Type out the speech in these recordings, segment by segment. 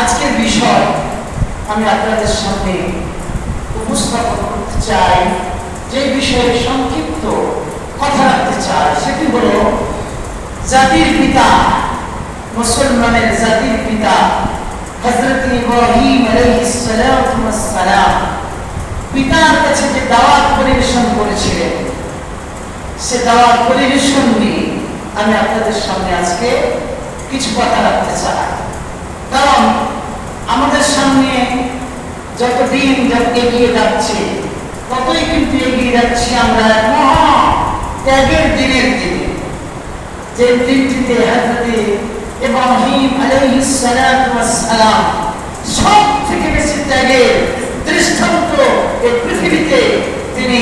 আজকের বিষয় আমি আপনাদের সামনে উপস্থাপন করতে চাই, যে বিষয়ে সংক্ষিপ্ত কথা রাখতে চাই, সেটি হলো জাতির পিতা, মুসলমানের জাতির পিতা হযরত ইব্রাহিম আলাইহিস সালাতু ওয়াস সালাম পিতার কাছে যে দাওয়াত পরিবেশন করেছিলেন, সে দাওয়াত পরিবেশন নিয়ে আমি আপনাদের সামনে আজকে কিছু কথা রাখতে চাই। কারণ আমাদের সামনে যত দিন এগিয়ে যাচ্ছে, ততই কিন্তু এগিয়ে যাচ্ছি আমরা মহা ত্যাগের দিনের দিকে, যে দিনটিতে হযরত ইব্রাহিম আলাইহিস সালাতু ওয়াস সালাম সব থেকে বেশি ত্যাগের দৃষ্টান্ত এই পৃথিবীতে তিনি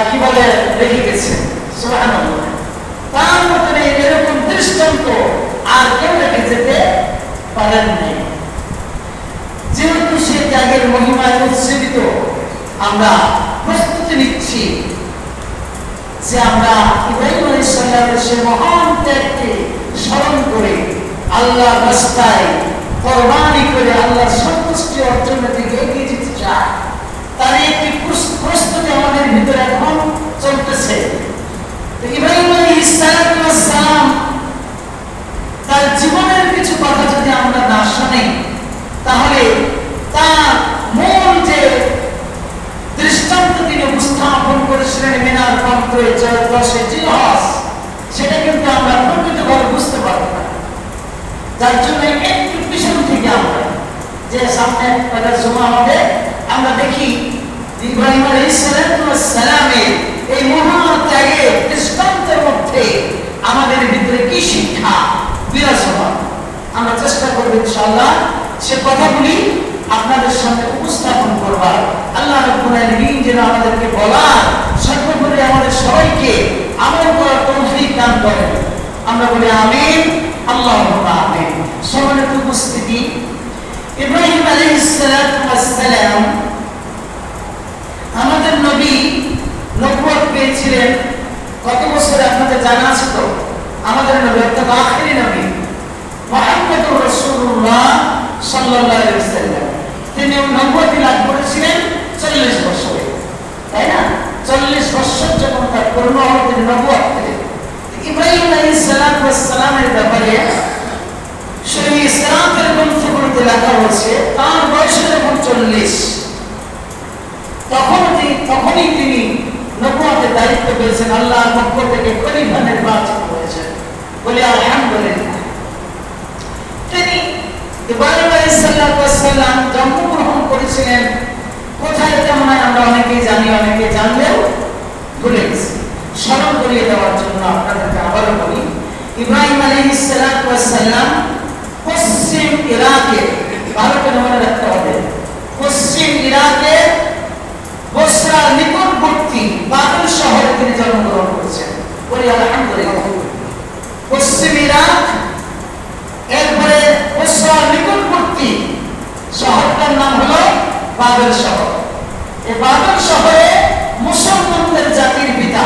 কি বলে রেখে গেছেন। সুবহানাল্লাহ, তার মতন এরকম দৃষ্টান্ত আর কেউ রেখে যেতে পারেন নাই। যেহেতু সে ত্যাগের মহিমায় উৎসিত, আমরা প্রস্তুতি নিচ্ছি যে আমরা ইব্রাহিম আলাইহিস সালামের সে মহান ত্যাগকে স্মরণ করে আল্লাহর রাস্তায় কোরবানি করে আল্লাহর সন্তুষ্টি অর্জনের দিকে এগিয়ে যেতে চাই। তার একটি প্রস্তুতি আমাদের ভিতরে এখন চলতেছে। ইব্রাহিম আলাইহিস সালাম তার জীবনের কিছু কথা যদি আমরা না শুনি, তাহলে তার মূল যে দৃষ্টান্ত তিনি উপস্থাপন করেছিলেন মিনার প্রান্তরে 10 জিলহজ, সেটা কিন্তু আমরা প্রকৃতভাবে বুঝতে পারবো না। যার জন্য একটু পিছন থেকে আমরা যে সামনে একটা জমা হবে, আমরা দেখি ইব্রাহিম আলাইহিস সালামের এই মহা ত্যাগের দৃষ্টান্তের মধ্যে আমাদের ভিতরে কি শিক্ষা বিরাজমান। আমরা চেষ্টা করব ইনশাআল্লাহ সে কথাগুলি আপনাদের সামনে উপস্থাপন করবার। আল্লাহ রাব্বুল আলামিন যেন আমাদেরকে বলার, সর্বোপরি আমাদের সবাইকে আমল করার তৌফিক দান করেন। আমরা বলি আমিন, আল্লাহুম্মা আমিন। সম্মানিত উপস্থিতি, ইব্রাহিম আলাইহিস সালাম আমাদের নবী নবুয়ত পেয়েছিলেন কত বছরে আপনাদের জানা আছে? তো আমাদের নবী অর্থাৎ আখিরি নবী মুহাম্মদুর রাসূলুল্লাহ সাল্লাল্লাহু আলাইহি ওয়াসাল্লাম, তিনি নবুয়ত লাভ করেছিলেন 40 বছরে, তাই না? 40 বছর যখন তার পূর্ণ হলো, তিনি নবুয়ত পেলেন। ইব্রাহিম আলাইহিস সালামের ব্যাপারে সেই ইসরাফের গ্রন্থগুলোতে লেখা হয়েছে তার বয়স যখন 40, তখনই তিনি নবুয়তের দায়িত্ব পেয়েছেন। আল্লাহর পক্ষ থেকে খলিফা নির্বাচিত হয়েছেন। বলে আলহামদুলিল্লাহ। তিনি ইব্রাহিম আলাইহিস সালাম জন্মগ্রহণ করেছিলেন কোথায়? তেমন আমরা অনেকেই জানি, অনেকে জানলেও ভুলে গেছি। স্মরণ করিয়ে দেওয়ার জন্য আপনাদেরকে আবারও বলি, ইব্রাহিম আলাইহিস সালাম পশ্চিম ইরাকে, ভালো করে মনে রাখতে হবে, পশ্চিম ইরাকে বসরার নিকটবর্তী বাবেল শহরে তিনি জন্মগ্রহণ করেছেন। বলি আলহামদুলিল্লাহ। পশ্চিম ইরাক, এরপরে বসরার নিকটবর্তী শহরটার নাম হলো বাবেল শহর। এই বাবেল শহরে মুসলমানদের জাতির পিতা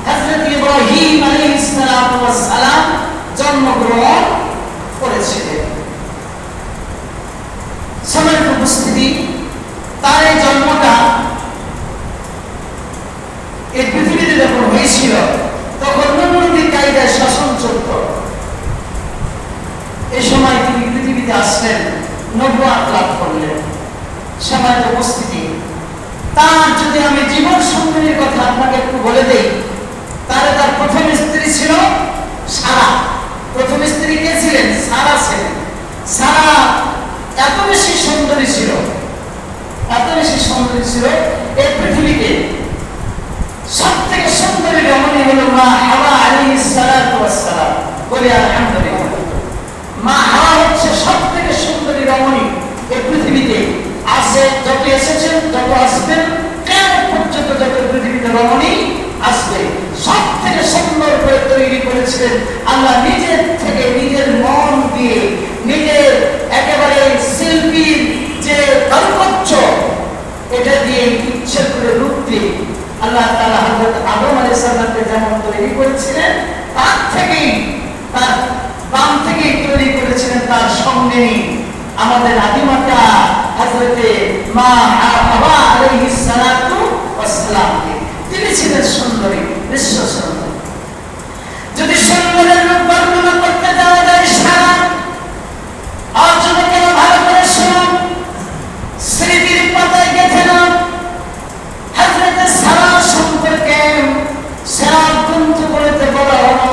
হযরত ইব্রাহিম আলাইহিস সালাম জন্মগ্রহণ করেছিলেন। সম্মানিত উপস্থিতি, তার এই জন্মটা এই পৃথিবীতে যখন হয়েছিল, তখন নবীর কায়দায় শাসন চলত। এই সময় তিনি পৃথিবীতে আসলেন, নবুয়ত লাভ করলেন। সম্মানিত উপস্থিতি, তার যদি আমি জীবন সঙ্গিনীর কথা আপনাকে একটু বলে দেই, তাহলে তার প্রথম স্ত্রী ছিল সারা। প্রথম স্ত্রী কে ছিলেন? সারা ছিলেন। সারা এত বেশি সুন্দরী ছিল, এত বেশি সুন্দরী ছিল, এই পৃথিবীতে সব থেকে সুন্দরী রমণী হলো মা হাওয়া আলাইহিস সালাম। বলি আলহামদুলিল্লাহ। মা হাওয়া হচ্ছে সব থেকে সুন্দরী রমণী এই পৃথিবীতে আছে। যত এসেছেন, যত আসবেন, কিয়ামত পর্যন্ত যত পৃথিবীতে রমণী আসবে, সব থেকে সুন্দর করে তৈরি করেছিলেন আল্লাহ নিজের থেকে, নিজের মন দিয়ে, নিজের একেবারে শিল্পীর যে কারুকার্য, এটা দিয়ে ইচ্ছে করে রূপ দিয়ে আল্লাহ তাআলা হযরত আদম আলাইহিস সালামকে যেমন তৈরি করেছিলেন, তার থেকেই, তার বাম থেকেই তৈরি করেছিলেন তার সঙ্গিনী আমাদের আদিমাতা হযরতে মা হাওয়া আলাইহিস সালাতু ওয়াস সালাম, তিনি ছিলেন সুন্দরী, বিশ্ব সুন্দরী। যদি সুন্দরের রূপ বর্ণনা করতে যাওয়া যায় সারা, আর যুবকেরা ভালো করে শুনুন, স্মৃতির পাতায় গেঁথে নাও। হযরতে সারা সম্পর্কে সারা গ্রন্থ বলতে বলা হলো,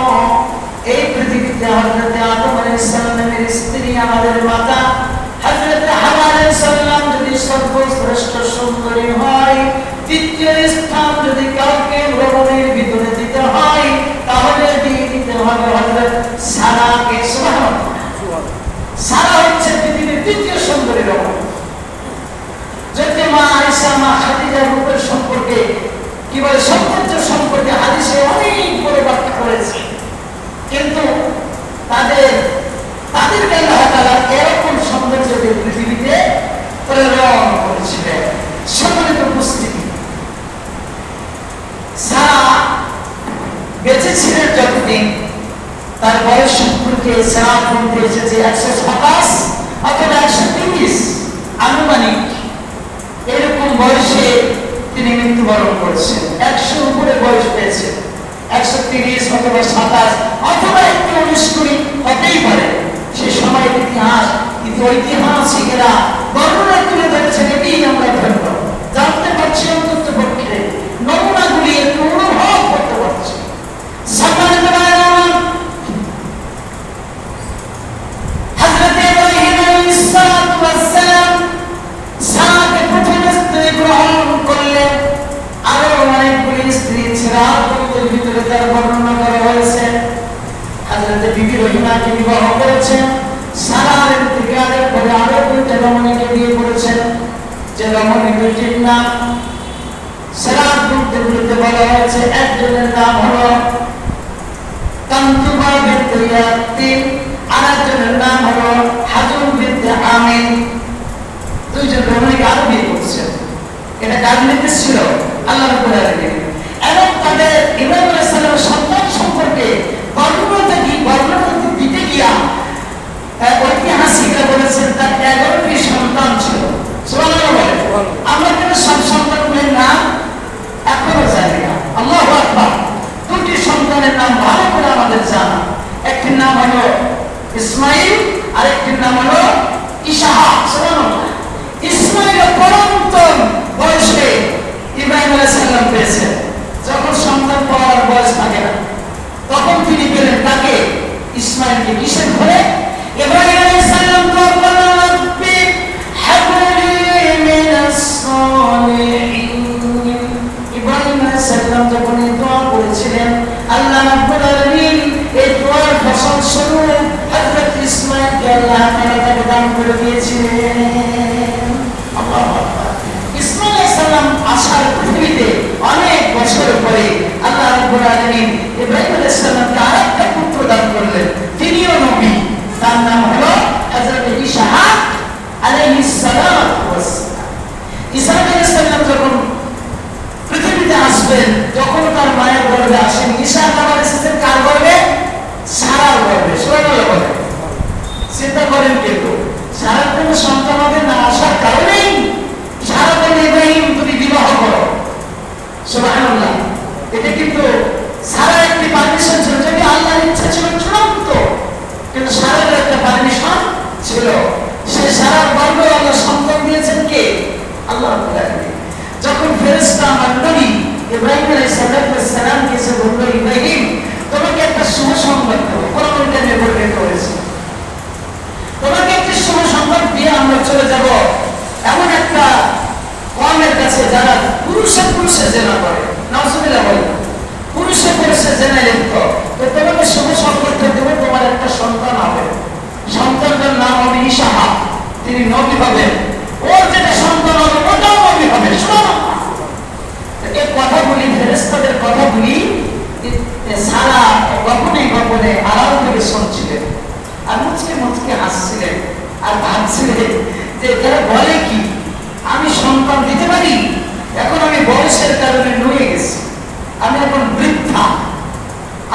এই পৃথিবীতে হযরতে আদম আলাইহিস সালামের স্ত্রী আমাদের মাতা হযরতে হাওয়া আলাইহিস সালাম যদি সর্বশ্রেষ্ঠ সুন্দরী হয়, দ্বিতীয় স্থান যদি কাউকে ভ্রমণের ভিতরে দিতে হয় তাহলে দিয়ে দিতে হবে হযরত সারাকে। সুবহানাল্লাহ। সারা হচ্ছে পৃথিবীর দ্বিতীয় সুন্দরী রমণী। যদি মা আয়েশা, মা খাদিজার রূপের সম্পর্কে কি বলে, সৌন্দর্য সম্পর্কে হাদিসে অনেক বড় ব্যাখ্যা করেছে, কিন্তু তাদেরকে আল্লাহ তাআলা এরকম সৌন্দর্যকে পৃথিবীতে প্রেরণ করেছিলেন। সম্মানিত উপস্থিতি, সারা বেঁচে ছিলেন যতদিন, তার বয়স সম্পর্কে সারা বলতে এসেছে 127 অথবা 130 আনুমানিক এরকম বয়সে তিনি মৃত্যুবরণ করেছেন। 100 উপরে বয়স পেয়েছে, 130 অথবা 27 অথবা একটু 19-20 হতেই পারে। সে সময়ের ইতিহাস কিন্তু ঐতিহাসিকেরা বর্ণনা তুলে ধরেছেন। এটাই আমরা ধন্য জানতে পারছি, অন্তত পক্ষে নমুনাগুলি একটু অনুভব করতে পারছি। সম্মানিত ভাইরা, হযরত ইব্রাহিম আলাইহিস সালাতু ওয়াস সালাম সারাকে প্রথম স্ত্রী গ্রহণ করলেন। আরো অনেকগুলি স্ত্রী ছিলেন, ভিতরে তার বর্ণনা করা হয়েছে। হযরত বিবি রহিমাকে বিবাহ করেছেন, সারার ইন্তিকালের পরে আরো দুইটা রমণীকে বিয়ে করেছেন, যে রমণী দুইটির নাম সারার গ্রন্থগুলোতে বলা হয়েছে। একজনের নাম হলো কান্তুবা বিনতে ইয়াতিন, আর একজনের নাম হলো হাজুম বিনতে আমিন। দুইজন রমণীকে আরো বিয়ে করেছেন। এটা কার নির্দেশ ছিল? আল্লাহ রাব্বুল আলামিন। এবং তাদের ইব্রাহিম আলাইহিস সালামের সন্তান সম্পর্কে বর্ণনা দিতে গিয়া ঐতিহাসিকরা বলেছেন তার 11টি সন্তান ছিল। সুবহানাল্লাহ বলেন। আমরা কিন্তু সব সন্তানগুলোর নাম এখনো জানি না। আল্লাহু আকবার। দুটি সন্তানের নাম ভালো করে আমাদের জানা। একটির নাম হলো ইসমাঈল, আর একটির নাম হলো ইসহাক। সুবহানাল্লাহ। ইসমাঈল পরন্তন বয়সে ইব্রাহিম আলাইহিস সালাম পেয়েছেন। যখন সন্তান পাওয়ার বয়স থাকে না, তখন তিনি পেলেন তাকে, ইসমাঈলকে। কিসের ঘরে? ইব্রাহিম আলাইহিস সালাম দোয়া করলেন, রব্বি হাবলি মিনাস সালিহিন। ইব্রাহিম আলাইহিস সালাম যখন এই দোয়া করেছিলেন, আল্লাহ রাব্বুল আলামিন এই দোয়ার ফসল স্বরূপ হযরত ইসমাঈলকে আল্লাহ তাআলা তাকে দান করে দিয়েছিলেন। আল্লাহু আকবার। ইসমাঈল আলাইহিস সালাম আসার পৃথিবীতে অনেক বছর পরে আল্লাহ রাব্বুল আলামিন ইব্রাহিম আলাইহিস সালামকে আরেকটা পুত্র দান করলেন, তিনিও নবী। তার নাম হলো হযরত ইসহাক আলাইহিস সালাম। ইসহাক আলাইহিস সালাম যখন পৃথিবীতে আসবেন, যখন তার মায়ের গর্ভে আসেন, ইসহাক আবার এসেছেন কার গর্ভে? সারার গর্ভে। সুবহানাল্লাহ বলেন। চিন্তা করেন, কিন্তু সারার কোনো সন্তান হবে না আসার কারণেই সারা বলে ইব্রাহিম তুমি বিবাহ করো। সুবহানাল্লাহ। এটা কিন্তু সারা একটি পারমিশন ছিল, যদি আল্লাহর ইচ্ছা ছিল চূড়ান্ত, কিন্তু সারার একটা পারমিশন ছিল। সে সারার গর্ভে আল্লাহ সন্তান দিয়েছেন কে? আল্লাহ রাব্বুল আলামিন। যখন ফেরেশতা মণ্ডলী ইব্রাহিম আলাইহিস সালামকে এসে বলল, ইব্রাহিম তোমাকে একটা শুভ সংবাদ দেবো, কোরআনটা নির্ভর করেছে, তোমাকে একটি শুভ সংবাদ দিয়ে আমরা চলে যাব এমন একটা কওমের কাছে যারা পুরুষে জেনা করে। নাউজুবিল্লাহ বলেন। পুরুষে জেনা লিপ্ত। তো তোমাকে শুভ সংবাদ দেবো, তোমার একটা সন্তান হবে, সন্তানটার নাম হবে ইসহাক, তিনি নবী হবেন। ওর যেটা সন্তান হবে ওটাও নবী হবে। সুবহানাল্লাহ। এই কথাগুলি, ফেরেশতাদের কথাগুলি সারা গোপনে আড়াল থেকে শুনছিলেন, আর মুচকে হাসছিলেন, আর ভাবছিলেন যে এরা বলে কি, আমি সন্তান দিতে পারি? এখন আমি বয়সের কারণে নুয়ে গেছি, আমি এখন বৃদ্ধা,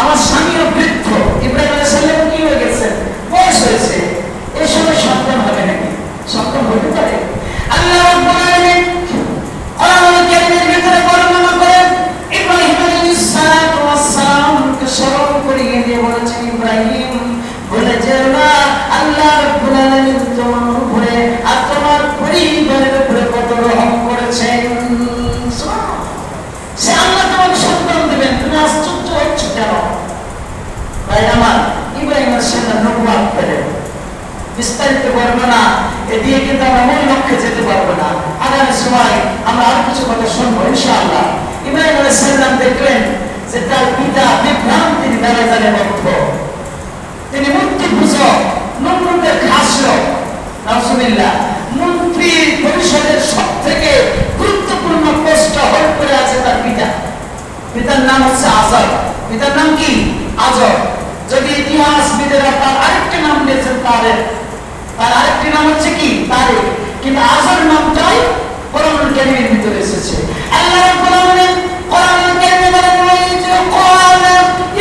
আমার স্বামীও বৃদ্ধ। ইব্রাহিম আলাইহিস সালাম কি হয়ে গেছেন? বয়স হয়েছে, এই সময় সন্তান হবে নাকি? বিস্তারিত বর্ণনা এ দিয়ে কিন্তু আমরা মূল লক্ষ্যে যেতে পারবো না। আগামী সময় আমরা আরো কিছু কথা শুনবো ইনশাআল্লাহ। ইব্রাহিম আলাইহিস সালাম দেখলেন যে তার পিতা বিভ্রান্তির দ্বারা জানে মধ্য, তিনি মূর্তি পূজক, নমরুদের খাসলক, নাউজুবিল্লাহ। মন্ত্রী পরিষদের সব থেকে গুরুত্বপূর্ণ পোস্ট হোল্ড করে আছে তার পিতা। পিতার নাম হচ্ছে আজর। পিতার নাম কি? আজর। যদি ইতিহাসবিদেরা তার আরেকটি নাম দিয়েছেন তারেক, তার আরেকটি নাম হচ্ছে কি? তারেক। কিন্তু আজর নামটাই কোরআনুল কারীমের ভিতরে এসেছে। আল্লাহ রাব্বুল আলামিন কোরআনুল কারীমে বলেন, ওয়াইযা ক্বালা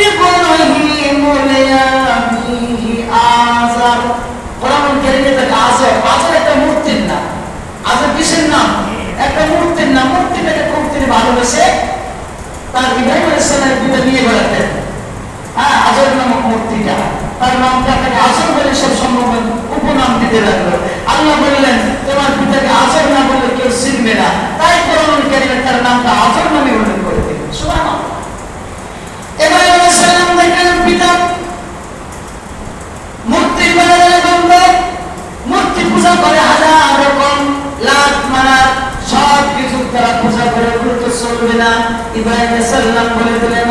ইব্রাহিমু লিআবিহি আযর। কোরআনুল কারীমে তাকে আজর, আজর একটা মূর্তির নাম। আজর কিসের নাম? একটা মূর্তির নাম। মূর্তিটাকে খুব তিনি ভালোবেসে তার ইব্রাহিম আলাইহিস সালামের পিতা নিয়ে বেড়াতেন। আজর নামক মূর্তিটা, তার নামটা তাকে আজর বলে সব সম্ভব উপনাম দিতে লাগলো। আল্লাহ বললেন, তোমার পিতাকে আজর না বললে কেউ চিনবে না, তাই কোরআনুল কারীমে তার নামটা আজর নামে উল্লেখ করে দিলেন। সুবহানাল্লাহ। ইব্রাহিম আলাইহিস সালাম দেখলেন পিতা মূর্তির বানালে বন্ধ, মূর্তি পূজা করে, হাজার রকম লাত মানাত সব কিছু তারা পূজা করে, গুরুত্ব চলবে না। ইব্রাহিম আলাইহিস সালাম বলে দিলেন,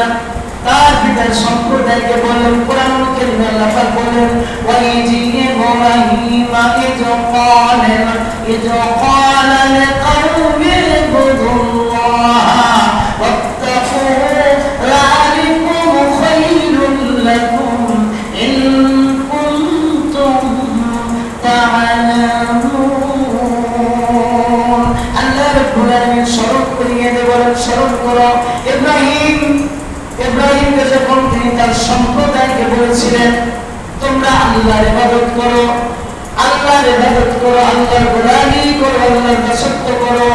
তার পিতার সম্প্রদায়কে বলেন, কোরআনুল কারীমে আল্লাহ পাক বলেন, ওয়াইজি ইব্রাহিমা ইয ক্বালা লিকাওমি ইবুদুল্লাহ ওয়াত্তাকু যালিকুম খায়রুল লাকুম ইন কুনতুম তা'লামুন। আল্লাহ রাব্বুল আলামিন স্মরণ করিয়ে দিয়ে বলেন, স্মরণ করো ইব্রাহিমকে যখন তিনি তার সম্প্রদায়কে বলেছিলেন, তোমরা আল্লাহর ইবাদত করো, আল্লাহর ইবাদত করো, আল্লাহর গোলামি করো, আল্লাহর দাসত্ব করো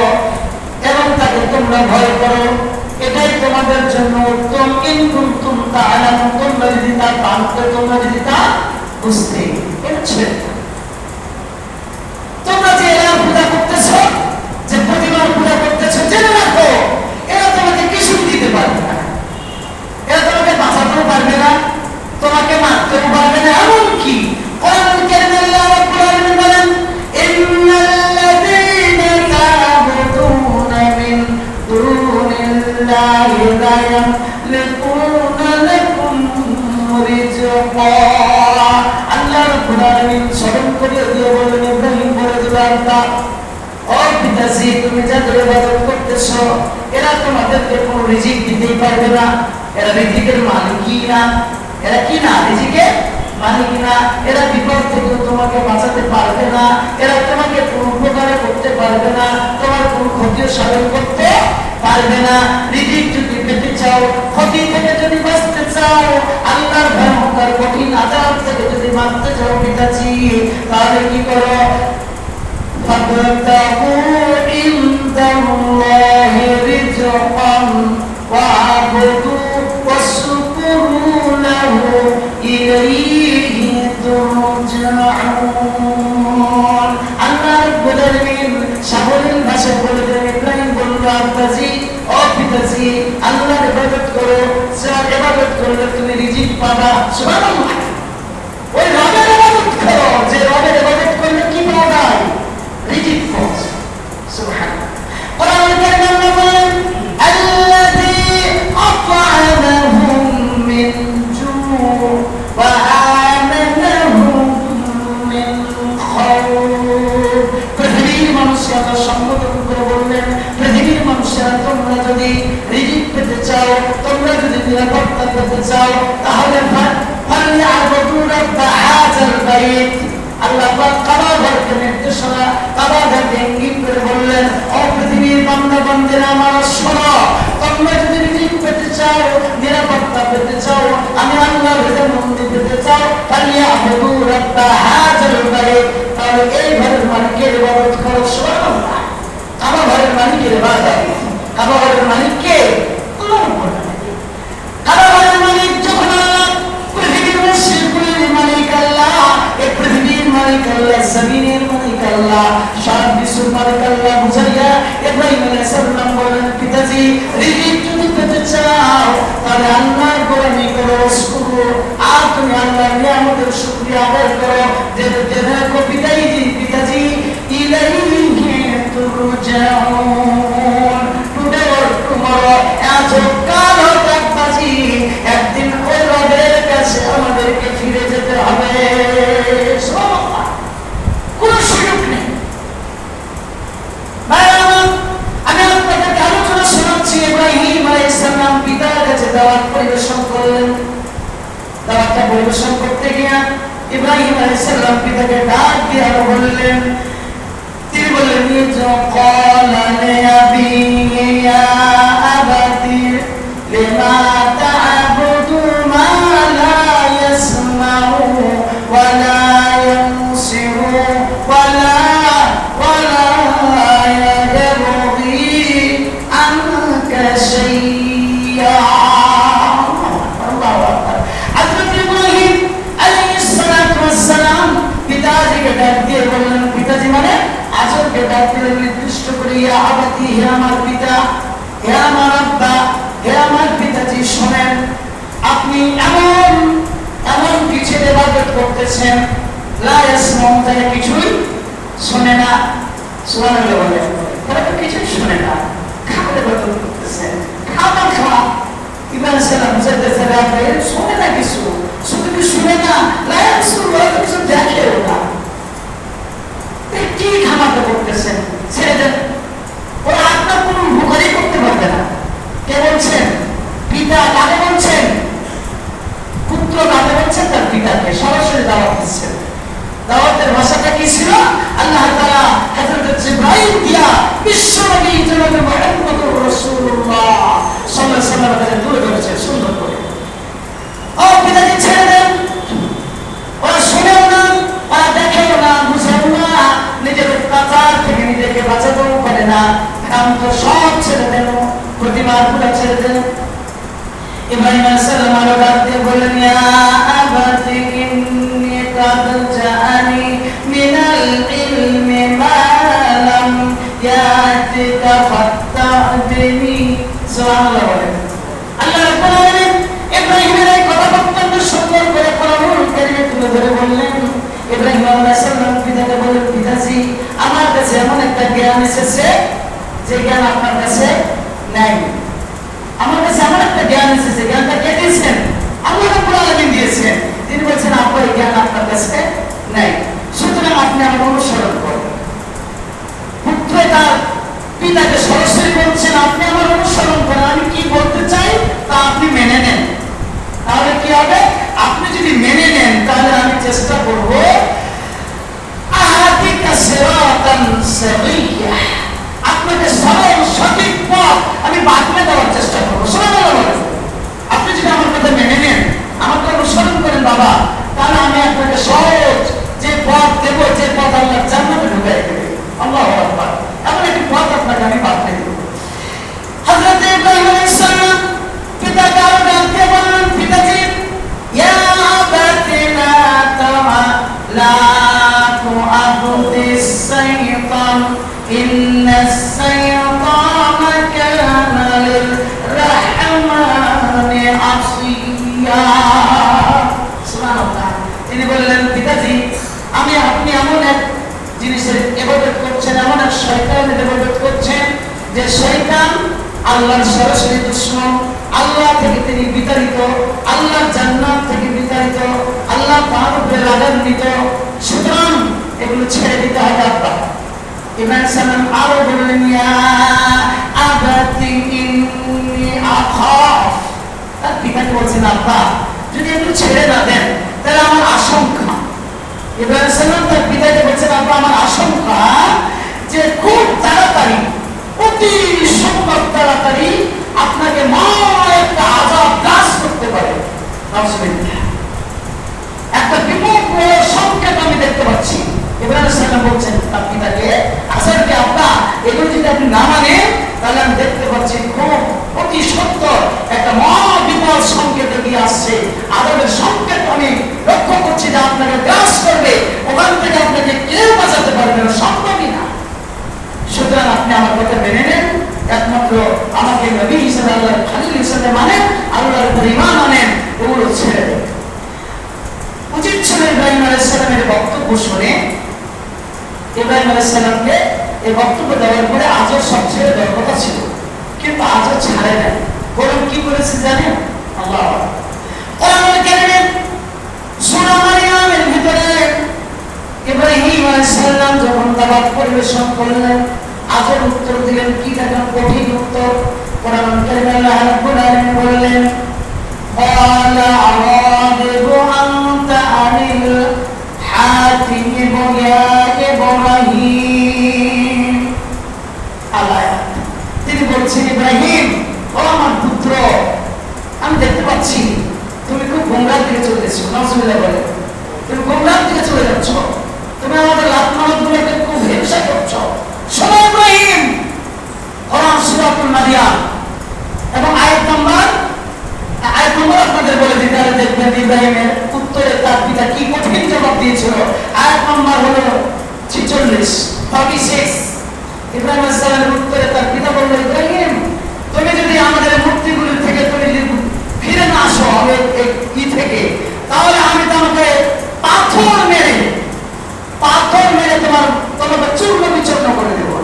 এবং তাকে তোমরা ভয় করো, এটাই তোমাদের জন্য উত্তম। ইন কুনতুম তা'লামুন, তোমরা যদি তা জানতে, তোমরা যদি তা বুঝতে। তোমরা যে এলার পূজা করতেছো, যে প্রতিমার পূজা করতেছো, জেনে রাখো এরা তোমাকে কিছু দিতে পারবে না, এরা তোমাকে বাঁচাতেও পারবে না, তোমাকে মারতেও পারবে না। এমনকি কোরআনুল কারীমে আল্লাহ রাব্বুল আলামিন বলেন, ইন্নাল্লাযীনা তা'বুদুনা মিন দুনিল্লাহি লা ইয়ামলিকুনা লাকুম রিজকা। আল্লাহ রাব্বুল আলামিন স্মরণ করিয়ে দিয়ে বলেন, ইব্রাহিম বলে দিলেন, ও পিতাজি, তুমি যাদের ইবাদত করতেছো এরা তোমাদেরকে কোনো রিজিক দিতেই পারবে না, এরা রিজিকের মালিকই না। এরা কি না? রিজিকের মালিক না। এরা বিপদ থেকে তোমাকে বাঁচাতে পারবে না, এরা তোমাকে কোনো উপকারে করতে পারবে না, তোমার কোনো ক্ষতিও সাধন করতে পারবে না। রিজিক যদি পেতে চাও, ক্ষতি থেকে যদি বাঁচতে চাও, আল্লাহর ভয়ঙ্কর কঠিন আযাব থেকে যদি বাঁচতে চাও পিতাজি, তাহলে কি করো? ফাবতাগু ইনদাল্লাহি রিজকান ওয়া'বুদু ওয়াশকুরু লাহু ইলাইহি তুরজাউন। আল্লাহ রাব্বুল আলামিন সাবলীল ভাষায় বলে দেন, ইব্রাহিম বলল, আব্বাজি, ও পিতাজি, আল্লাহর ইবাদত করো, যার ইবাদত করলে তুমি রিজিক পাবা। সুবহানাল্লাহ। ওই রবের ইবাদত করো, যে রবের ইবাদত করলে কি পাওয়া যায়? রিজিক পাওয়া যায়। সুবহানাল্লাহ। কোরআনুল কারীমে আল্লাহ বলেন, আল্লাযী আত'আমাহুম মিন জু' ওয়া আমানাহুম মিন খাউফ। পৃথিবীর মানুষকে আল্লাহ সম্বোধন করে বললেন, পৃথিবীর মানুষেরা, তোমরা যদি রিজিক পেতে চাও, তোমরা যদি নিরাপত্তা পেতে চাও, তাহলে ফালইয়াবুদু রাব্ব হাযাল বাইত। আল্লাহ পাক কাবা ঘরকে নির্দেশনা, কাবা ঘরকে ইঙ্গিত করে বললেন, ও পৃথিবীর বান্দা-বান্দীরা আমার শোনো, তোমরা যদি রিজিক পেতে চাও, নিরাপত্তা পেতে চাও, আমি আল্লাহর রেজামন্দি পেতে চাও, ফালইয়াবুদু রাব্ব হাযাল বাইত, তাহলে এই ঘরের মালিকের ইবাদত করো। সুবহানাল্লাহ। কাবা ঘরের মালিকের ইবাদত, কাবা ঘরের মালিক কে? আল্লাহ রাব্বুল আলামিন। কাবা ঘরের মালিক যখন আল্লাহ, পৃথিবীর মুশরিকদের মালিক আল্লাহ, এই পৃথিবীর মালিক আল্লাহ, জমিনের মালিক আল্লাহ, সব কিছুর মালিক আল্লাহ বুঝাইয়া ইব্রাহিম আলাইহিস সালাম বলেন, পিতাজি, রিজিক যদি পেতে চাও তাহলে আল্লাহর গোলামি করো, শুকর, আর তুমি আল্লাহর নিয়ামতের শুকরিয়া শক্তি আদায় করো, যে দেখো পিতাজি ইলাইহি তুরজাউন, টুডে অর টুমরো, আজ কাল হোক বাজি, একদিন ওই রবের কাছে আমাদেরকে ফিরে যেতে হবে। সুবহানাল্লাহ, কোনো সুযোগ নেই। আমি আপনাদের আলোচনা শোনাচ্ছি, ইব্রাহিম আলাইহিস সালাম পিতার কাছে দাওয়াত পরিবেশন করলেন। দাওয়াতটা পরিবেশন করতে গিয়ে ইব্রাহিম আলাইহিস সালাম পিতাকে ডাক দিয়ে আরো বললেন, তিনি বললেন, ক্বালা লিআবিহি ইয়া আবাতি লিমা তা'বুদু মা লা ইয়াসমাউ ওয়া লা ইয়াবসিরু ওয়া লা ইয়াগনি আনকা শাইয়্যা। আল্লাহু আকবার। হযরত ইব্রাহিম আলাইহিস সালাতু ওয়াস সালাম পিতাজিকে ডাক দিয়ে বললেন, পিতাজি মানে আজকে ডাক দিলেন নির্দিষ্ট করে, ইয়া আবাতি, হে আমার পিতা, হে আমার আব্বা, হে আমার পিতাজি, শোনেন, আপনি এমন এমন কিছু ইবাদত করতেছেন, লা ইয়াসমাউ, তারা কিছুই শোনে না। সুবহানাল্লাহ বলে, তারা তো কিছুই শোনে না, খাবার ইবাদত করতেছেন, খাবার খাওয়া। ইব্রাহিম সালাম বুঝাইতেছে, আপনি শোনে না, কিছু শুধু কি শুনে না, লা ইয়াসমাউ, ওরা তো কিছু দেখেও না, কি খামাতে করতেছেন, ছেড়ে দেন, ওরা আপনার কোনো উপকারই করতে পারবে না। কে বলছেন? পিতা। কাকে বলছেন? পুত্র। কাকে বলছেন? তার পিতাকে সরাসরি দাওয়াত দিচ্ছেন। দাওয়াতের ভাষাটা কি ছিল? আল্লাহ তাআলা হযরত ইব্রাহিম দিয়া বিশ্বনবী জনাবে মুহাম্মদুর রাসূলুল্লাহ সাল্লাল্লাহু আলাইহি ওয়াসাল্লাম তুলে ধরেছেন সুন্দর করে। ও পিতাকে ছেড়ে দেন, ওরা শুনেও না, ওরা দেখেও না, বুঝেও না, নিজের অত্যাচার থেকে নিজেকে বাঁচাতেও পারে না, কারণ তো সব ছেড়ে দেন, প্রতিবার পুরো ছেড়ে দেন। ইব্রাহিম আলাইহিস সালাম আরো ডাক দিয়ে বললেন, ইয়া আবাতি ইন্নী কাদ জাআনি মিনাল ইলমি মা লাম ইয়াতিকা ফাত্তাবিনি। সুবহানাল্লাহ বলেন। আল্লাহ রাব্বুল আলামিন ইব্রাহিমের এই কথা অত্যন্ত সুন্দর করে কোরআনুল কারীমে তুলে ধরে বললেন। ইব্রাহিম আলাইহিস সালাম পিতাকে বললেন, পিতাজি, আমার কাছে এমন একটা জ্ঞান এসেছে যে জ্ঞান আপনার কাছে নাই। আমার কাছে এমন একটা জ্ঞান এসেছে, জ্ঞানটা কে দিয়েছেন? আল্লাহ রাব্বুল আলামিন দিয়েছেন। তিনি বলছেন, আপনার এই জ্ঞান আপনার কাছে নাই, সুতরাং আপনি আমার অনুসরণ করুন। পুত্র তার পিতাকে সরাসরি বলছেন, আপনি আমার অনুসরণ করেন, আমি কি বলতে চাই তা আপনি মেনে নেন। তাহলে কি হবে? আপনি যদি মেনে নেন, তাহলে আমি চেষ্টা করব আহাদিকা সিরাতান সাবিয়্যা, আপনাকে সরল সঠিক পথ আমি বাতলে দেওয়ার চেষ্টা করবো। সুবহানাল্লাহ। আপনি যদি আমার কথা মেনে নেন, আমাকে অনুসরণ করেন বাবা, তাহলে আমি আপনাকে সহজ যে পথ দেব, যে পথ আল্লাহ জান্নাতে ঢুকাই দেবে। আল্লাহু আকবার। এমন একটি পথ আপনাকে আমি বাতলে দেব। হযরত ইব্রাহিম আলাইহিস সালাম পিতাকে আরো ডাক দিয়ে বললেন, পিতাজি, ইয়া আবাতি লা তুআবুদিস শাইতান ইন্নাস শাইতানা কানা লির-রাহমানি আসিয়া। সুবহানাল্লাহ। তিনি বললেন, পিতাজি, আপনি এমন এক জিনিসের ইবাদত করছেন, এমন এক শয়তানের ইবাদত করছেন যে শয়তান আল্লাহর সরাসরি দুশমন, আল্লাহ থেকে তিনি বিতাড়িত, আল্লাহর জান্নাত থেকে বিতাড়িত, আল্লাহ তার উপরে রাগান্বিত। সুতরাং এগুলো ছেড়ে দিতে হবে আপনার। ইব্রাহিম সালাম আরো বললেন, ইয়া আবাতি ইন্নী আখাফ, তার পিতাকে বলছেন, আব্বা, যদি এগুলো ছেড়ে না দেন তাহলে আমার আশঙ্কা। ইব্রাহিম সালাম তার পিতাকে বলছেন, আব্বা, আমার আশঙ্কা যে খুব তাড়াতাড়ি, অতি সম্ভব তাড়াতাড়ি আপনাকে একটা আযাব গ্রাস করতে পারে। একটা বিপদ সংকেত আমি দেখতে পাচ্ছি। ইব্রাহিম সালাম বলছেন তার পিতাকে, আচ্ছা কি আব্বা, এগুলো যদি আপনি না মানেন, তাহলে আমি দেখতে পাচ্ছি খুব অতি সত্য একটা মহা বিপদ সংকেত এগিয়ে আসছে। আযাবের সংকেত আমি লক্ষ্য করছি যে আপনাকে গ্রাস করবে, ওখান থেকে আপনাকে কেউ বাঁচাতে পারবে না, সম্ভবই না। সুতরাং আপনি আমার কথা মেনে নেন, একমাত্র আমাকে নবী হিসেবে, আল্লাহর খলিল হিসেবে মানেন, আল্লাহর উপর ঈমান আনেন, ওগুলো ছেড়ে দেন। উচিত ছিল ইব্রাহিম আলাইহিস সালামের বক্তব্য শুনে ইব্রাহিম আলাইহিস সালামকে এই বক্তব্য দেওয়ার পরে আজও সব ছেড়ে দেওয়ার কথা ছিল, কিন্তু আজও ছাড়ে নাই, বরং কি করেছে জানেন? আল্লাহ কোরআনুল কারীমে সূরা মারইয়ামের ভিতরে ইব্রাহিম আলাইহিস সালাম যখন দাওয়াত পরিবেশন করলেন, আজও উত্তর দিলেন কি দেখেন কঠিন উত্তর। কোরআনুল কারীমে আল্লাহ রাব্বুল আলামিন বললেন قال أراغب أنت عن الحاتم يا إبراهيم আল্লাহ তিনি বলছেন ইব্রাহিম, ও আমার পুত্র, আমি দেখতে পাচ্ছি তুমি খুব গোমরার দিকে চলে যাচ্ছ। নাউজুবিল্লাহ বলে, তুমি গোমরার দিকে চলে যাচ্ছ, তুমি আমাদের লাত-মানবগুলোকে খুব হিংসা করছো। শোনো ইব্রাহিম, কোরআন সূরাতুল মারিয়াম এবং আয়াত নম্বর আপনাদের বলে দিতে হবে, দেখবেন ইব্রাহিমের উত্তরে তার পিতা কি কঠিন জবাব দিয়েছিল। আয়াত নম্বর হলো 46 ইব্রাহিম আলাইহিস সালামের উত্তরে তার পিতা বলল, ইব্রাহিম তুমি যদি আমাদের মূর্তিগুলো থেকে তুমি যদি ফিরে না আসো এই থেকে, তাহলে আমি তোমাকে পাথর মেরে তোমাকে চূর্ণ বিচূর্ণ করে দেবো,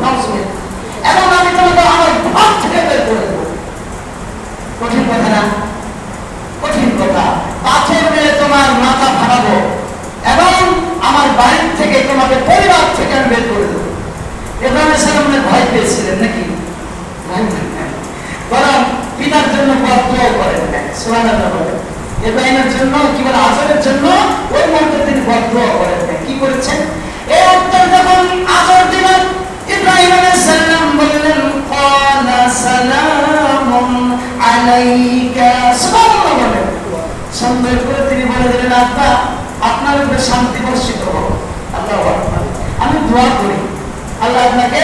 এবং আমি তোমাকে আমার ঘর থেকে বের করে দেবো। কঠিন কথা না? কঠিন কথা। পাথর মেরে তোমার মাথা ফাটাবো এবং আমার বাড়ি থেকে তোমাকে পরিবার থেকে আমি বের করে দেবো। ইব্রাহিম আলাইহিস সালাম ভয় পেয়েছিলেন নাকি? বরং পিতার জন্য দোয়া করেন না, সুবহানাল্লাহ বলেন। ইব্রাহিমের জন্য কি বলে আজরের জন্য ওই মুহূর্তে তিনি দোয়া করেন না। কি করেছেন? এই উত্তর যখন আজর দিলেন, ইব্রাহিম আলাইহিস সালাম বললেন ক্বালা সালামুন আলাইকা, সুবহানাল্লাহ বলেন। সুন্দর করে তিনি বলে দিলেন, আব্বা আপনার উপরে শান্তি বর্ষিত হোক। আল্লাহু আকবার। আমি দোয়া করি আল্লাহ আপনাকে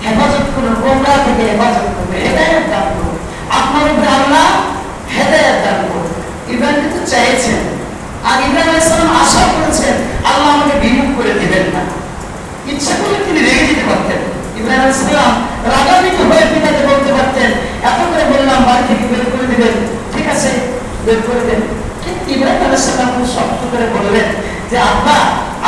হেফাজত করুন, গোমরা থেকে হেফাজত করবে, হেদায়েত দান করুন। আপনার উপরে আল্লাহ হেদায়েত দান করুন। ইব্রাহিম কিন্তু চাইছেন, আর ইব্রাহিম আলাইহিস সালাম আশা করেছেন আল্লাহ আমাকে বিমুখ করে দিবেন না। ইচ্ছা করলে তিনি রেগে যেতে পারতেন। ইব্রাহিম আলাইহিস সালাম রাগান্বিত হয়ে পিতাকে বলতে পারতেন, এত করে বললাম বাড়ি থেকে বের করে দিবেন, ঠিক আছে বের করে দেন। কিন্তু ইব্রাহিম আলাইহিস সালাম শক্ত করে বললেন যে আব্বা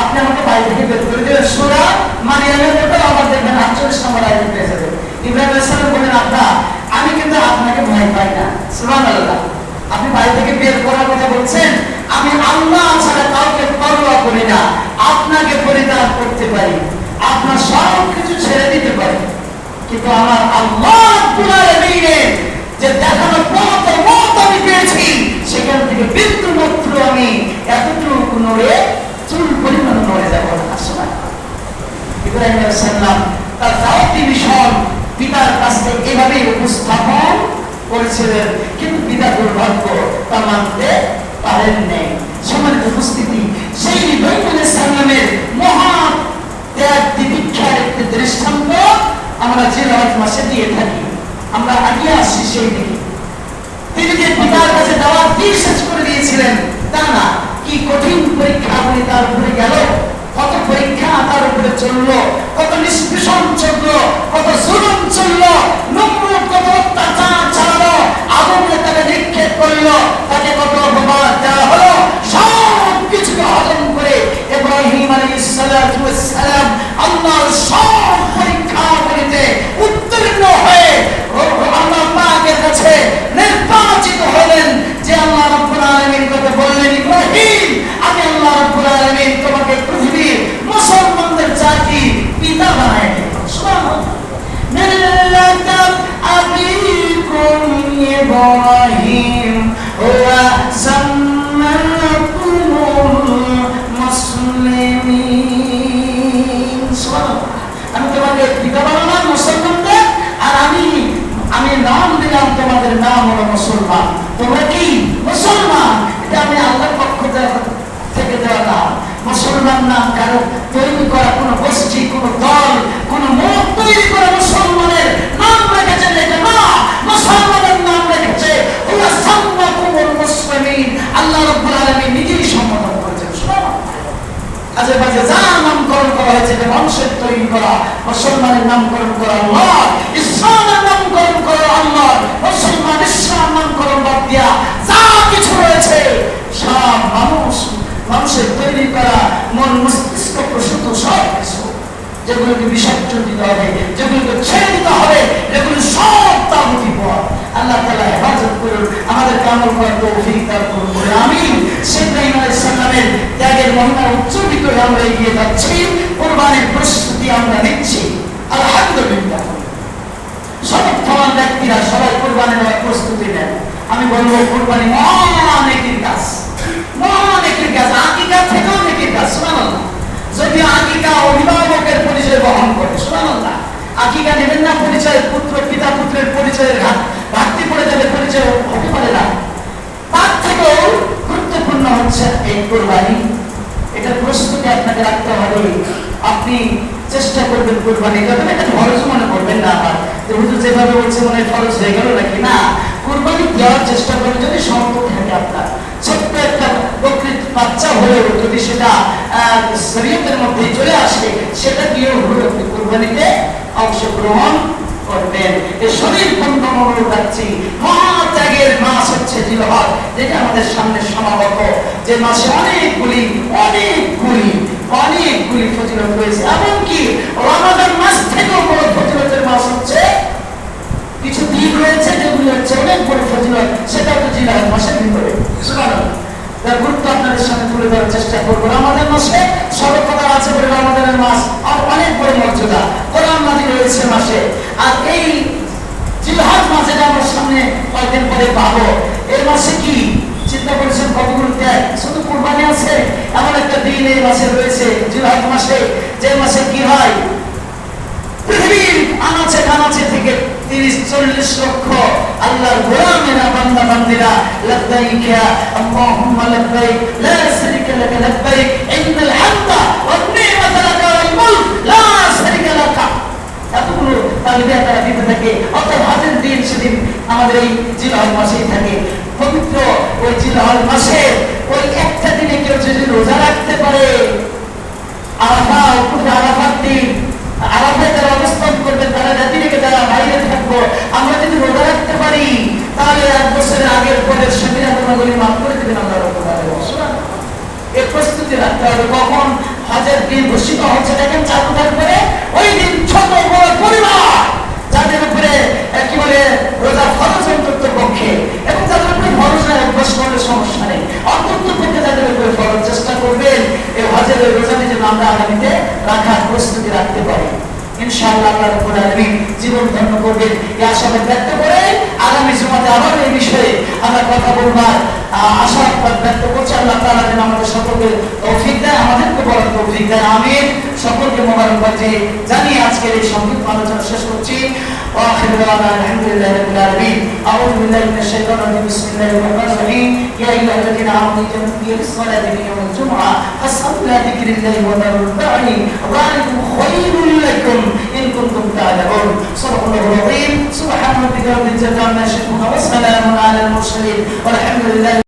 আপনি আমাকে বাড়ি থেকে বের করে দিবেন। সূরা মারইয়ামের মধ্যে আবার দেখবেন 48 নম্বর আয়াত পেয়ে যাবেন। ইব্রাহিম আলাইহিস সালাম বলেন, আব্বা আমি কিন্তু আপনাকে ভয় পাই না। সুবহানাল্লাহ। আপনি বাড়ি থেকে বের করার কথা বলছেন, আমি আল্লাহ ছাড়া কাউকে পরোয়া করি না, আপনাকে পরিত্যাগ করতে পারি, আপনার সব কিছু ছেড়ে দিতে পারি, কিন্তু আমার আল্লাহ রাব্বুল আলামিনের যে দেখানো পথ আমি পেয়েছি, সেখান থেকে বিন্দু মাত্র আমি এতটুকু নড়ে চুল পরিমাণ নড়ে যাব না। ইব্রাহিম আলাইহিস সালাম তার দাওয়াতি মিশন পিতার কাছে এভাবে উপস্থাপন করেছিলেন, কিন্তু পিতা দুর্ভাগ্য তা মানতে পারেন নাই। সম্মানিত উপস্থিতি, সেই ইব্রাহিম আলাইহিস সালামের মহান ত্যাগ তিতিক্ষার একটি দৃষ্টান্ত আমরা যে রমজান মাসে দিয়ে থাকি, আমরা আগে আসছি সেই দিকে। তিনি যে পিতার কাছে দাওয়াত দিয়ে শেষ করে দিয়েছিলেন তা না, কি কঠিন পরীক্ষা উনি তার উপরে গেল, কত পরীক্ষা তার উপরে চললো, কত নিষ্পেষণ চললো, কত জুলুম চললো, নমরুদ কত অত্যাচার চালালো, আগুনে তাকে নিক্ষেপ করলো, তাকে কত অপবাদ দেওয়া হলো, সব কিছুকে হজম করে ইব্রাহিম আলাইহিস সালাম আল্লাহর সব পরীক্ষাগুলিতে উত্তীর্ণ হয়ে আল্লাহ পাকের কাছে নির্বাচিত হলেন। যে আল্লাহ রাব্বুল আলামিন কথা বললেন, ইব্রাহিম আমি আল্লাহ রাব্বুল আলামিন তোমাকে পৃথিবীর মুসলমানদের জাতি পিতা বানায় দেব। সুবহানাল্লাহ। মিল্লাতা আবিকুম ইব্রাহিম ওয়া সাম্মাকুমুল মুসলিমিন। সুবহানাল্লাহ। আমি তোমাকে পিতা বানালাম মুসলমানদের, আর আমি নাম দিলাম তোমাদের নাম হলো মুসলমান। তোমরা কি মুসলমান? এটা আমি আল্লাহর পক্ষ থেকে দেওয়া নাম। মুসলমান নাম কারো তৈরি করা কোনো গোষ্ঠী, কোনো দল, কোনো মত তৈরি করে মুসলমানের নাম রেখেছেন এটা না। মুসলমানের নাম রেখেছে ওয়া সাম্মাকুমুল মুসলিমিন। আল্লাহ রাব্বুল আলামিন নিজেই সম্বোধন করেছেন। আজে বাজে যা নামকরণ করা হয়েছে এটা মানুষের তৈরি করা। মুসলমানের নামকরণ করা আল্লাহ, ইসলামের নামকরণ করা আল্লাহ। মুসলমান ইসলাম নামকরণ বাদ দিয়া যা কিছু রয়েছে সব মানুষের তৈরি যেগুলোকে বিসর্জন দিতে হবে, যেগুলোকে ছেড়ে দিতে হবে, যেগুলো সব তাগুতি পথ। আল্লাহ তাআলা হেফাজত করুন, আমাদেরকে আমল করার তৌফিক দান করুন বলে আমিন। ইব্রাহিম আলাইহিস সালামের ত্যাগের মহিমা উচ্চরিত হয়ে আমরা এগিয়ে যাচ্ছি, কুরবানির প্রস্তুতি আমরা নিচ্ছি আলহামদুলিল্লাহ। সমর্থমান ব্যক্তিরা সবাই কুরবানি নেওয়ার প্রস্তুতি নেন। আমি বলবো কুরবানি অনেকের কাজ, অনেকের কাজ, আকিকা থেকেও অনেকের কাজ। সুবহানাল্লাহ। যদিও আকিকা অভিভাবকের পরিচয় বহন করে, সুবহানাল্লাহ। আকিকা নেবেন না পরিচয়, পুত্র পিতা পুত্রের পরিচয়ের ঘাটতি পড়ে যাবে, পরিচয় হতে পারে না। তার থেকেও গুরুত্বপূর্ণ হচ্ছে এই কুরবানি। এটার প্রস্তুতি আপনাকে রাখতে হবে। আপনি চেষ্টা করবেন কুরবানি করবেন, এটা ফরজ মনে করবেন না আবার যে হুজুর যেভাবে বলছে মনে হয় ফরজ হয়ে গেল নাকি। না, কুরবানি দেওয়ার চেষ্টা করবেন যদি সম্ভব থাকে। আপনার ছোট্ট একটা বকরি বাচ্চা হলেও যদি সেটা শরীয়তের মধ্যে চলে আসে, সেটা দিয়েও হলেও আপনি কুরবানিতে অংশগ্রহণ করবেন। এই শরীর বন্ধ মনোযোগ রাখছি। মহাত্যাগের মাস হচ্ছে জিলহজ, যেটা আমাদের সামনে সমাগত, যে মাসে অনেকগুলি ফজিলত রয়েছে। এমনকি রমাদান মাস থেকেও বড় ফজিলতের মাস হচ্ছে কিছু দিন রয়েছে যেগুলি হচ্ছে অনেক বড় ফজিলত, সেটা হচ্ছে জিলহজ মাসের ভিতরে। তার গুরুত্ব আপনাদের সামনে তুলে ধরার চেষ্টা করবো। রমাদান মাসে সর্বপ্রকার আছে বলে রমাদানের মাস আর অনেক বড় মর্যাদা, কোরআন নাযিল রয়েছে মাসে। আর এই জিলহজ মাসে আমার সামনে কয়েকদিন পরে পাবো, এর মাসে কি চিন্তা করেছেন কতগুলো ত্যাগ? শুধু কুরবানি আছে এমন একটা দিন এই মাসে রয়েছে, জিলহজ মাসে, যে মাসে কি হয় পৃথিবীর আনাচে কানাচে থেকে 30-40 লক্ষ আল্লাহর গোলামেরা, বান্দা বান্দিরা লাব্বাইকা আল্লাহুম্মা লাব্বাইক লা শারীকা লাক লাব্বাইক ইন্নাল হামদা ওয়ান নি'মাতা লাকা ওয়াল মুলক লা শারীকা লাক, এতগুলো তালবিয়া তারা দিতে থাকে। অর্থাৎ হজের দিন সেদিন আমাদের এই জিলহজ মাসেই থাকে। পবিত্র ওই জিলহজ মাসে ওই একটা দিনে কেউ যদি রোজা রাখতে পারে, আরাফার দিন আরাফায় যারা অবস্থান করবে, তারা রাতি থেকে যারা বাইরে থাকবো, আমরা যদি রোজা রাখতে পারি তাহলে 1 বছরের আগের পরের সবিরা গুণাগুলি মাফ করে দেবেন আল্লাহ রাব্বুল আলামিন। এই প্রস্তুতি রাখতে হবে। কখন হজের দিন ঘোষিত হচ্ছে দেখেন, চালু থাকবে ওই দিন ছোট বড় পরিবার যাদের উপরে কি বলে রোজা ফরজ অন্তত পক্ষে, এবং যাদের উপরে ফরজ না অভ্যাস করলে সমস্যা নেই, অন্তত পক্ষে যাদের উপরে ফরজ চেষ্টা করবেন এই হজের রোজাটি যেন আমরা আগামীতে রাখার প্রস্তুতি রাখতে পারি। ইনশাআল্লাহ আল্লাহ রাব্বুল আলামিন জীবন ধন্য করবেন এই আশাবাদ ব্যক্ত করে আগামী জুমাতে আবার এই বিষয়ে আমরা কথা বলবার আশাবাদ ব্যক্ত করছি। আল্লাহ তাআলা যেন আমাদের সকলকে তৌফিক দেয়, আমাদেরকে বড় তৌফিক দেয়, আমিন। সকলকে মোবারকবাদ জানিয়ে আজকের এই সংক্ষিপ্ত আলোচনা শেষ করছি। وآخر دعوانا الحمد لله رب العالمين. أعوذ بالله من الشيطان الرجيم. بسم الله الرحمن الرحيم. يا أيها الذين آمنوا اجتنبوا الصلاة من يوم الجمعة فاسعوا إلى ذكر الله وذروا البيع ذلكم خير لكم إن كنتم تعلمون. صدق الله العظيم. سبحان ربك رب العزة عما يصفون وسلام على المرسلين والحمد لله